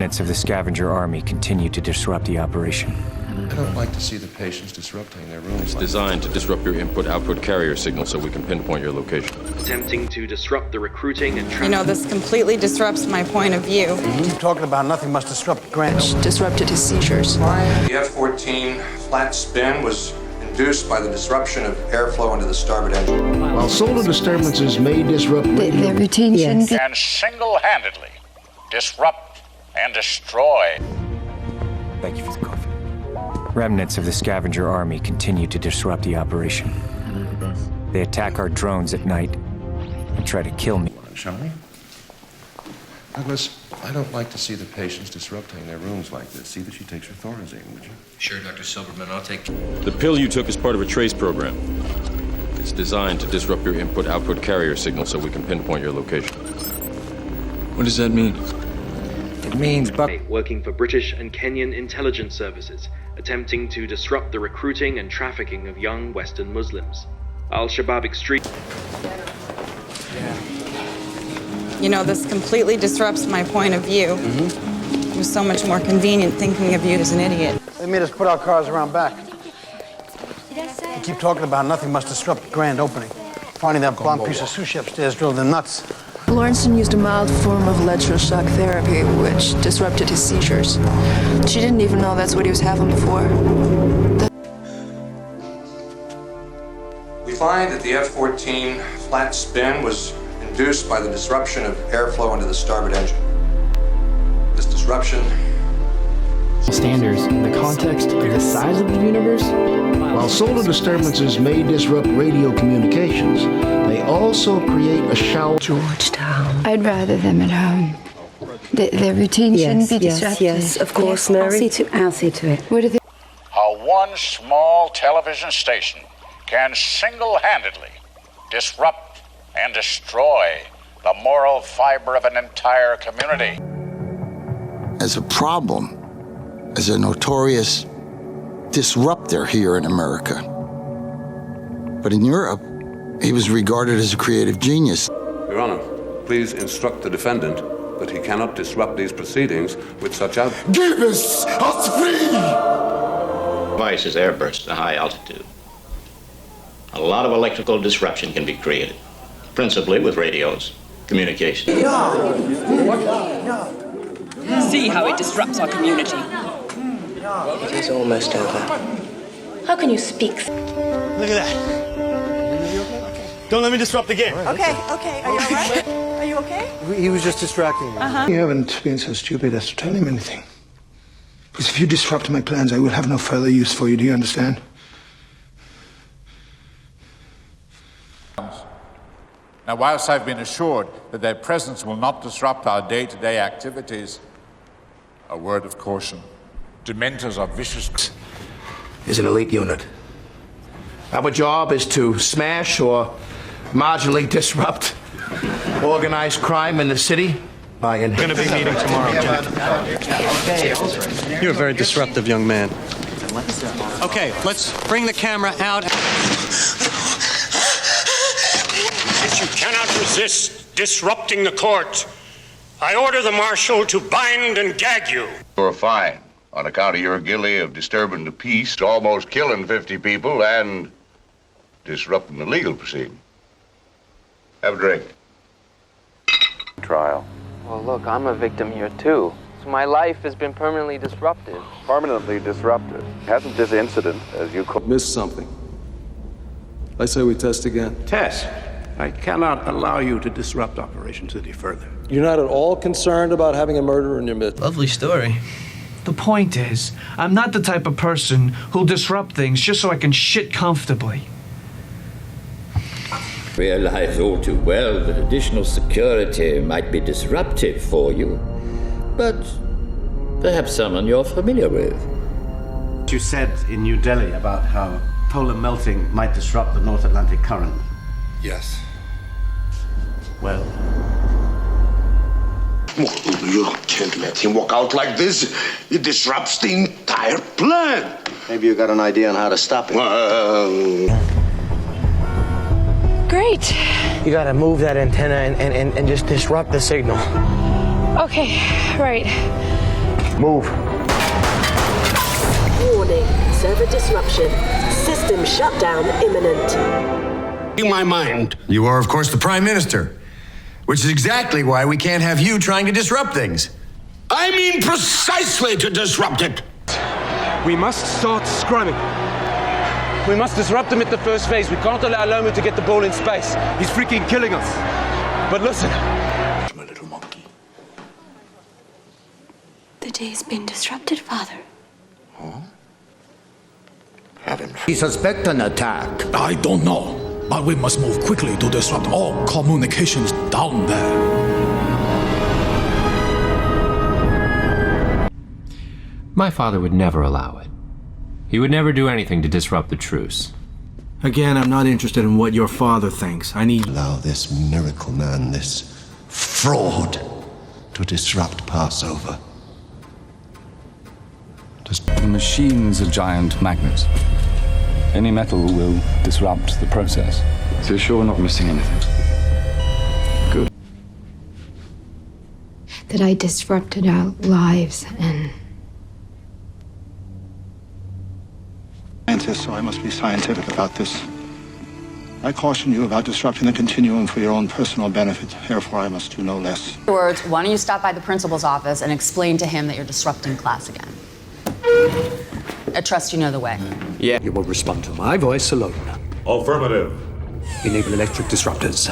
Units of the scavenger army continue to disrupt the operation. I don't like to see the patients disrupting their rooms. It's designed to disrupt your input-output carrier signal so we can pinpoint your location. Attempting to disrupt the recruiting and You know, this completely disrupts my point of view. Keep talking about nothing must disrupt grants. Disrupted his seizures. The F-14 flat spin was induced by the disruption of airflow into the starboard engine. While solar disturbances may disrupt The routine shouldn't be... And single-handedly disrupt and destroy. Thank you for the coffee. Remnants of the scavenger army continue to disrupt the operation. They attack our drones at night and try to kill me. Shall we? Douglas, I don't like to see the patients disrupting their rooms like this. See that she takes her Thorazine, would you? Sure, Dr. Silverman, I'll take... The pill you took is part of a trace program. It's designed to disrupt your input-output carrier signal so we can pinpoint your location. What does that mean? It means working for British and Kenyan intelligence services, attempting to disrupt the recruiting and trafficking of young Western Muslims. Al-Shabaab extreme... You know, this completely disrupts my point of view. It was so much more convenient thinking of you as an idiot. They made us put our cars around back. Keep talking about nothing must disrupt the grand opening. Finding that blonde piece of sushi upstairs drove them nuts. Lawrenson used a mild form of electroshock therapy, which disrupted his seizures. She didn't even know that's what he was having before. We find that the F-14 flat spin was induced by the disruption of airflow into the starboard engine. This disruption... Standards in the context of the size of the universe. While solar disturbances may disrupt radio communications, they also create a shower. Georgetown. I'd rather them at home. Their routine shouldn't be disrupted. Yes, of course, Mary. I'll see to it. What are they? How one small television station can single-handedly disrupt and destroy the moral fiber of an entire community. As a problem, as a notorious disruptor here in America. But in Europe, he was regarded as a creative genius. Your Honor, please instruct the defendant that he cannot disrupt these proceedings with such output. Give us free! Device is airburst at high altitude. A lot of electrical disruption can be created, principally with radios, communication. See how it disrupts our community. It is almost over. How can you speak? Look at that. Don't let me disrupt again. Okay. Are you all right? Are you okay? He was just distracting me. You haven't been so stupid as to tell him anything. Because if you disrupt my plans, I will have no further use for you. Do you understand? Now, whilst I've been assured that their presence will not disrupt our day-to-day activities, a word of caution. Dementors are vicious. Is an elite unit. Our job is to smash or marginally disrupt organized crime in the city by... We're going to be meeting tomorrow, Jack. You're a very disruptive young man. Okay, let's bring the camera out. If you cannot resist disrupting the court, I order the marshal to bind and gag you. You're fine on account of your guilty of disturbing the peace, almost killing 50 people, and disrupting the legal proceeding. Have a drink. Trial. Well, look, I'm a victim here, too. So my life has been permanently disrupted. Permanently disrupted. Hasn't this incident, as you call... Missed something. I say we test again. Tess, I cannot allow you to disrupt operations any further. You're not at all concerned about having a murderer in your midst. Lovely story. The point is, I'm not the type of person who'll disrupt things just so I can shit comfortably. Realize all too well that additional security might be disruptive for you, but perhaps someone you're familiar with. You said in New Delhi about how polar melting might disrupt the North Atlantic current. Yes. Well... You can't let him walk out like this. It disrupts the entire plan. Maybe you got an idea on how to stop it. Great. You gotta move that antenna and just disrupt the signal. Okay, right. Move. Warning, server disruption. System shutdown imminent. In my mind, you are, of course, the Prime Minister, which is exactly why we can't have you trying to disrupt things. I mean precisely to disrupt it. We must start scrumming. We must disrupt him at the first phase. We can't allow Lomu to get the ball in space. He's freaking killing us. But listen. My little monkey. The day's been disrupted, Father. Huh? We suspect an attack. I don't know, but we must move quickly to disrupt all communications down there. My father would never allow it. He would never do anything to disrupt the truce. Again, I'm not interested in what your father thinks. I need... Allow this miracle man, this fraud, to disrupt Passover. The machine's a giant magnet. Any metal will disrupt the process. So you're sure we're not missing anything? Good. That I disrupted our lives and... Scientist, so I must be scientific about this. I caution you about disrupting the continuum for your own personal benefit. Therefore, I must do no less. In other words, why don't you stop by the principal's office and explain to him that you're disrupting class again? I trust you know the way. Yeah. You will respond to my voice alone. Affirmative. Enable electric disruptors.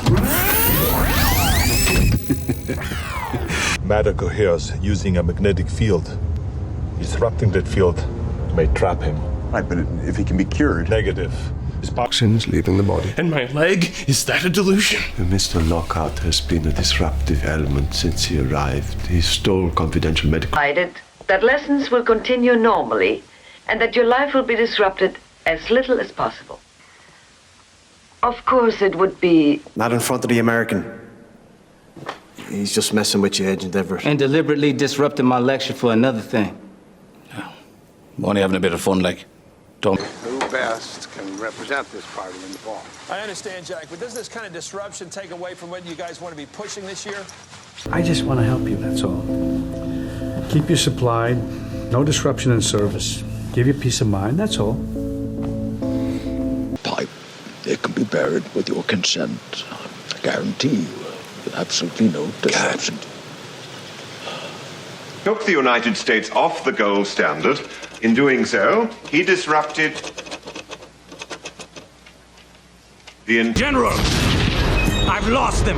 Matter coheres using a magnetic field. Disrupting that field may trap him. Right, but if he can be cured... Negative. Toxins leaving the body. And my leg? Is that a delusion? Mr. Lockhart has been a disruptive element since he arrived. He stole confidential medical... Decided that lessons will continue normally and that your life will be disrupted as little as possible. Of course, it would be... Not in front of the American. He's just messing with you, Agent Everett. And deliberately disrupting my lecture for another thing. I'm only having a bit of fun, like. Don't. Who best can represent this party in the fall? I understand, Jack, but does this kind of disruption take away from what you guys want to be pushing this year? I just want to help you, that's all. Keep you supplied, no disruption in service. Give you peace of mind, that's all. Pipe, it can be buried with your consent. I guarantee you, absolutely no disruption. Took the United States off the gold standard. In doing so, he disrupted the General, I've lost them.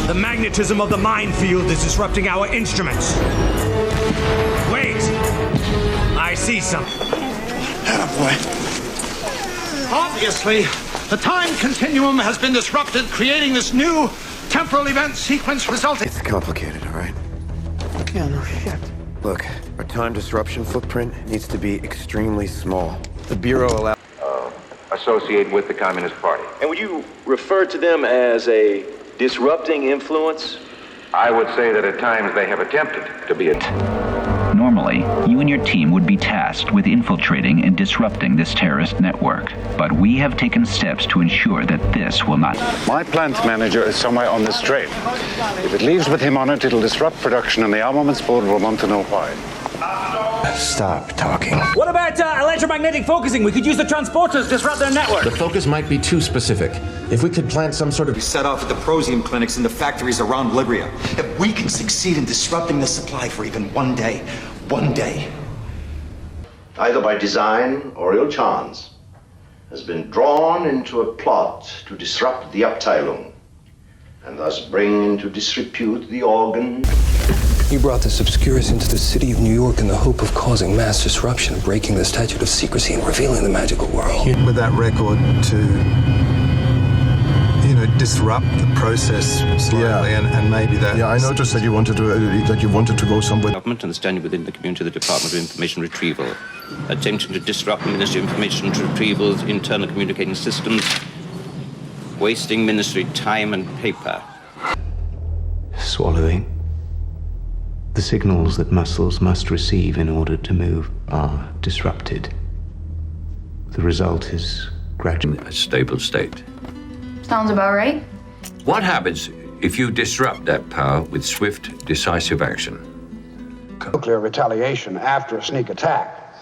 The magnetism of the minefield is disrupting our instruments. Wait, I see something. Obviously, the time continuum has been disrupted, creating this new temporal event sequence resulting... It's complicated, all right? Yeah, no shit. Look, our time disruption footprint needs to be extremely small. The Bureau allows... associate with the Communist Party. And would you refer to them as a disrupting influence? I would say that at times they have attempted to be a... Normally, you and your team would be tasked with infiltrating and disrupting this terrorist network, but we have taken steps to ensure that this will not. My plant manager is somewhere on this train. If it leaves with him on it, it'll disrupt production, and the armaments board will want to know why. Stop talking. What about electromagnetic focusing? We could use the transporters to disrupt their network. The focus might be too specific. If we could plant some sort of... We set off at the prosium clinics in the factories around Libya. If we can succeed in disrupting the supply for even one day, either by design or ill chance, has been drawn into a plot to disrupt the Abteilung, and thus bring into disrepute the organ. You brought this obscurus into the city of New York in the hope of causing mass disruption, breaking the statute of secrecy, and revealing the magical world. With that record to... disrupt the process slightly, and maybe that... Yeah, I noticed that you wanted to go somewhere... Government and standing within the community of the Department of Information Retrieval, attempting to disrupt the Ministry of Information Retrieval's internal communicating systems, wasting ministry time and paper. Swallowing. The signals that muscles must receive in order to move are disrupted. The result is gradually a stable state. Sounds about right. What happens if you disrupt that power with swift, decisive action? nuclear retaliation after a sneak attack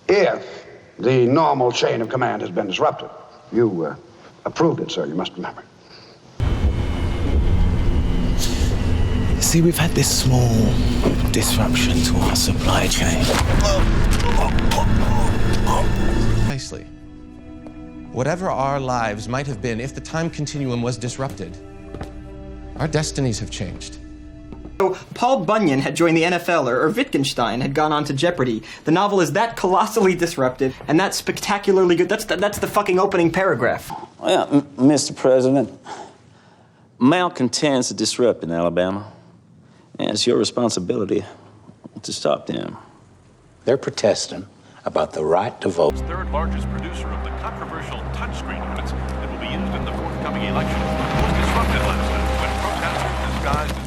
if the normal chain of command has been disrupted. You approved it, sir, you must remember. See, we've had this small disruption to our supply chain. Precisely. Whatever our lives might have been if the time continuum was disrupted, our destinies have changed. So Paul Bunyan had joined the NFL, or Wittgenstein had gone on to Jeopardy. The novel is that colossally disrupted, and that's spectacularly good. That's the fucking opening paragraph. Well, Mr. President, malcontents are disrupt in Alabama, and it's your responsibility to stop them. They're protesting about the right to vote. Third largest producer of the controversial touchscreen units that will be used in the forthcoming election was disrupted last night when protesters disguised